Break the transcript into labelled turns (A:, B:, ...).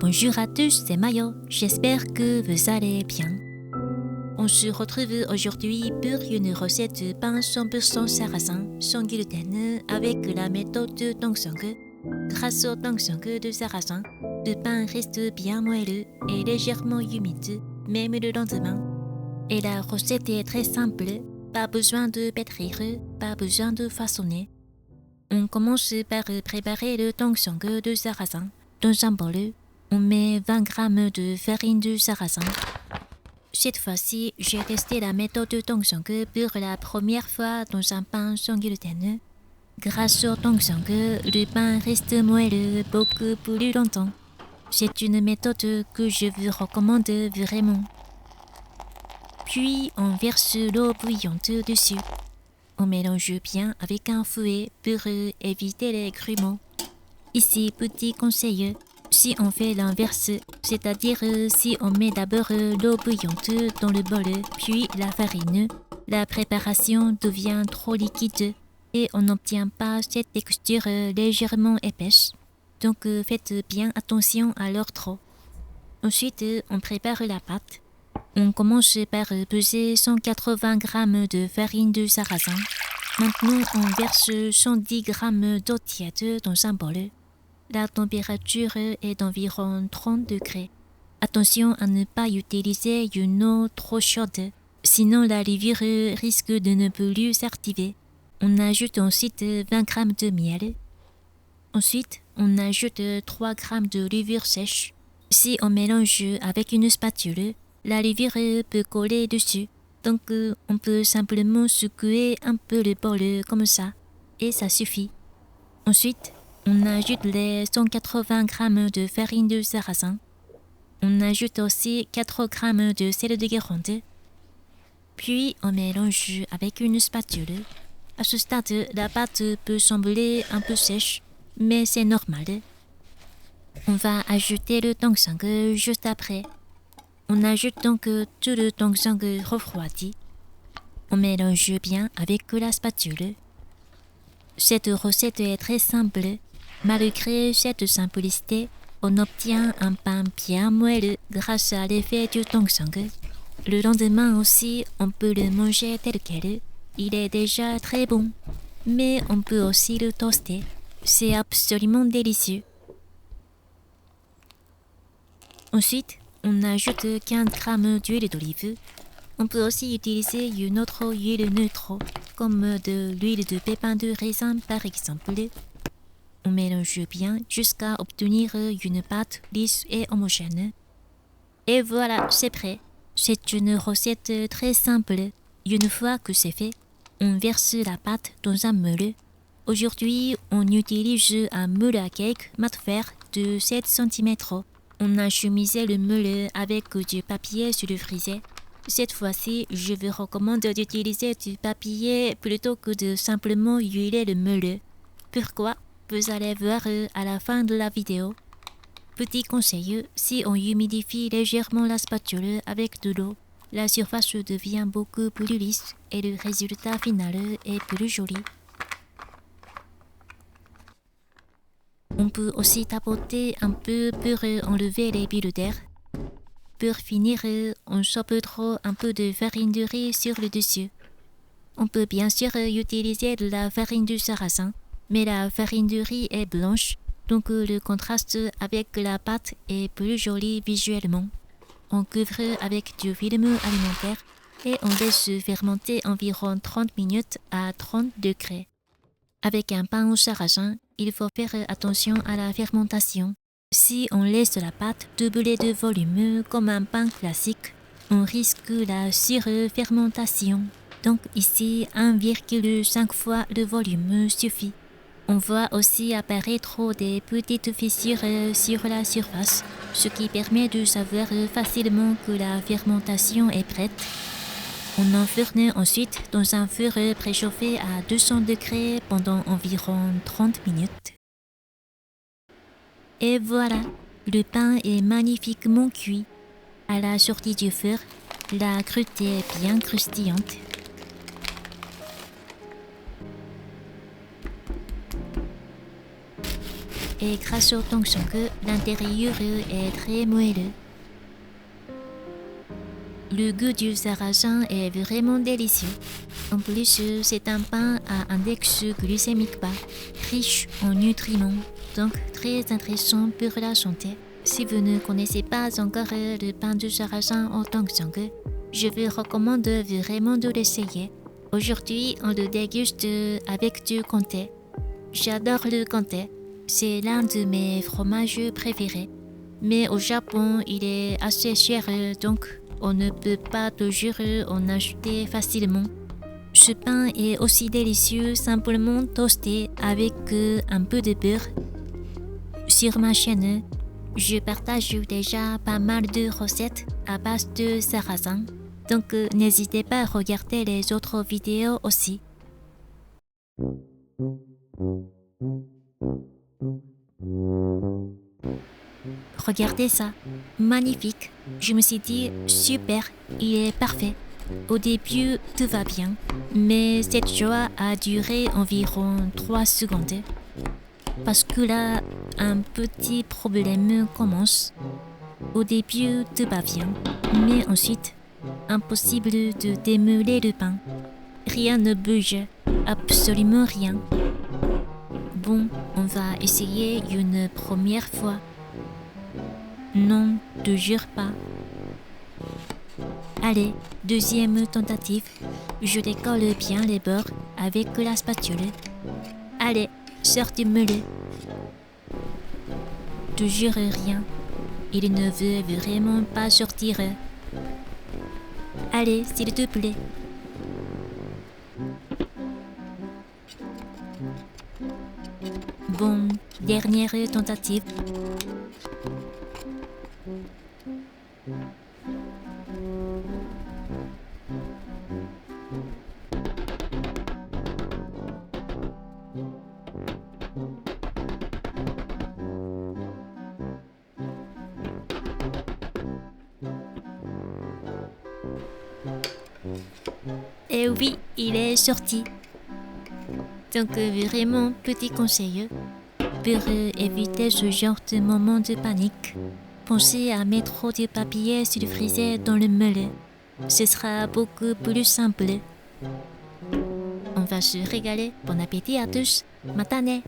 A: Bonjour à tous, c'est Mayo. J'espère que vous allez bien. On se retrouve aujourd'hui pour une recette de pain 100% sarrasin, sans gluten, avec la méthode de Tongsang. Grâce au Tongsang de sarrasin, le pain reste bien moelleux et légèrement humide, même le lendemain. Et la recette est très simple, pas besoin de pétrir, pas besoin de façonner. On commence par préparer le Tongsang de sarrasin. Dans un bol, on met 20 g de farine de sarrasin. Cette fois-ci, j'ai testé la méthode de Tongsang pour la première fois dans un pain sans gluten. Grâce au Tongsang, le pain reste moelleux beaucoup plus longtemps. C'est une méthode que je vous recommande vraiment. Puis, on verse l'eau bouillante dessus. On mélange bien avec un fouet pour éviter les grumeaux. Ici, petit conseil. Si on fait l'inverse, c'est-à-dire si on met d'abord l'eau bouillante dans le bol, puis la farine, la préparation devient trop liquide et on n'obtient pas cette texture légèrement épaisse. Donc faites bien attention à l'heure trop. Ensuite, on prépare la pâte. On commence par peser 180 g de farine de sarrasin. Maintenant, on verse 110 g d'eau tiède dans un bol. La température est d'environ 30 degrés. Attention à ne pas utiliser une eau trop chaude, sinon la levure risque de ne plus s'activer. On ajoute ensuite 20 g de miel. Ensuite, on ajoute 3 g de levure sèche. Si on mélange avec une spatule, la levure peut coller dessus. Donc, on peut simplement secouer un peu le bol comme ça, et ça suffit. Ensuite, on ajoute les 180 g de farine de sarrasin. On ajoute aussi 4 g de sel de Guérande. Puis, on mélange avec une spatule. À ce stade, la pâte peut sembler un peu sèche, mais c'est normal. On va ajouter le Tongsang juste après. On ajoute donc tout le Tongsang refroidi. On mélange bien avec la spatule. Cette recette est très simple. Malgré cette simplicité, on obtient un pain bien moelleux grâce à l'effet du Tongsang. Le lendemain aussi, on peut le manger tel quel. Il est déjà très bon. Mais on peut aussi le toaster. C'est absolument délicieux. Ensuite, on ajoute 15 g d'huile d'olive. On peut aussi utiliser une autre huile neutre, comme de l'huile de pépins de raisin par exemple. On mélange bien jusqu'à obtenir une pâte lisse et homogène. Et voilà, c'est prêt. C'est une recette très simple. Une fois que c'est fait, on verse la pâte dans un moule. Aujourd'hui, on utilise un moule à cake mat fer de 7 cm. On a chemisé le moule avec du papier sulfurisé. Cette fois-ci, je vous recommande d'utiliser du papier plutôt que de simplement huiler le moule. Pourquoi? Vous allez voir à la fin de la vidéo. Petit conseil, si on humidifie légèrement la spatule avec de l'eau, la surface devient beaucoup plus lisse et le résultat final est plus joli. On peut aussi tapoter un peu pour enlever les bulles d'air. Pour finir, on saupoudre un peu de farine de riz sur le dessus. On peut bien sûr utiliser de la farine de sarrasin, mais la farine de riz est blanche, donc le contraste avec la pâte est plus joli visuellement. On couvre avec du film alimentaire et on laisse fermenter environ 30 minutes à 30 degrés. Avec un pain au sarrasin, il faut faire attention à la fermentation. Si on laisse la pâte doubler de volume comme un pain classique, on risque la surfermentation. Donc ici, 1,5 fois le volume suffit. On voit aussi apparaître des petites fissures sur la surface, ce qui permet de savoir facilement que la fermentation est prête. On enfourne ensuite dans un four préchauffé à 200 degrés pendant environ 30 minutes. Et voilà, le pain est magnifiquement cuit. À la sortie du four, la croûte est bien croustillante. et grâce au tension que l'intérieur est très moelleux. Le goût du sarrasin est vraiment délicieux. En plus, c'est un pain à index glycémique bas, riche en nutriments, donc très intéressant pour la santé. Si vous ne connaissez pas encore le pain du sarrasin au tension que, je vous recommande vraiment de l'essayer. Aujourd'hui, on le déguste avec du comté. J'adore le comté. C'est l'un de mes fromages préférés. Mais au Japon, il est assez cher, donc on ne peut pas toujours en acheter facilement. Ce pain est aussi délicieux simplement toasté avec un peu de beurre. Sur ma chaîne, je partage déjà pas mal de recettes à base de sarrasin. Donc n'hésitez pas à regarder les autres vidéos aussi. Regardez ça, magnifique. Je me suis dit, super, il est parfait. Au début, tout va bien, mais cette joie a duré environ 3 secondes. Parce que là, un petit problème commence. Au début, tout va bien, mais ensuite, impossible de démêler le pain. Rien ne bouge, absolument rien. Bon, on va essayer une première fois. Non, toujours pas. Allez, deuxième tentative. Je décolle bien les bords avec la spatule. Allez, sortez-me-le. Toujours rien. Il ne veut vraiment pas sortir. Allez, s'il te plaît. Bon, dernière tentative. Et oui, il est sorti. Donc vraiment, petit conseil, pour éviter ce genre de moment de panique, pensez à mettre du papier sulfurisé dans le moule. Ce sera beaucoup plus simple. On va se régaler. Bon appétit à tous. Matane.